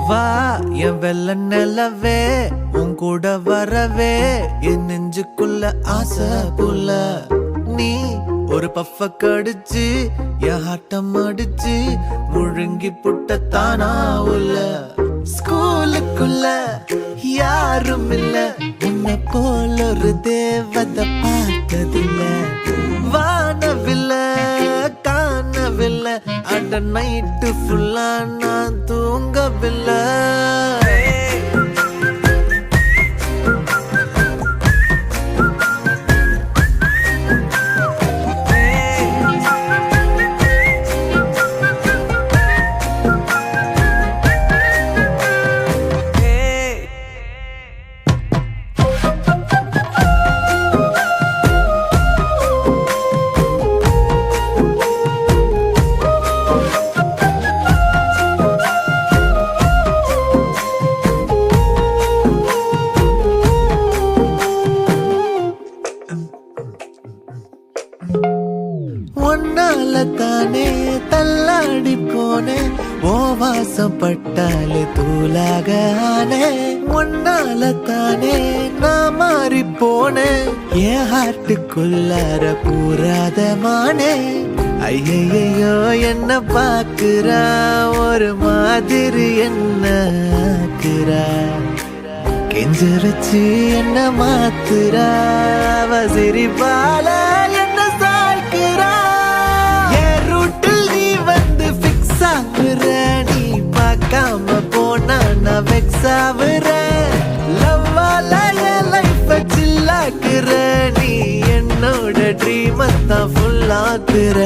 வா என் வெள்ள நிலவே உன் கூட வரவே என் நெஞ்சுக்குள்ள ஆசை புல நீ ஒரு பஃப கடிச்சு என் ஆட்டம் அடிச்சு முழுங்கி புட்ட தானா உள்ள ஸ்கூலுக்குள்ள யாரும் இல்ல உன்னை போல ஒரு தேவதை பார்த்ததில்ல வானவில்ல காணவில்லை அட நைட்டு ஃபுல்லா நான் தூங்கவில்லை ஒன்னால தானே தள்ளாடி போனே ஓ வாசம் பட்டாலே தூளாக ஆனே ஒன்னால தானே நான் மாறி போனேன் என் ஹார்ட்டுக்குள்ளார பூராத மானே ஐயையோ என்ன பாக்குறா ஒரு மாதிரி என்ன ஆக்குறா கெஞ்ச வச்சு என்ன மாத்துறா சிரிப்பால நீ பார்க்காம போனா நான் வெக்ஸ் ஆகுறேன் லவ்வால என் லைஃப் சில்லாக்குற நீ என்னோட ட்ரீம் தான் ஃபுல் ஆக்குற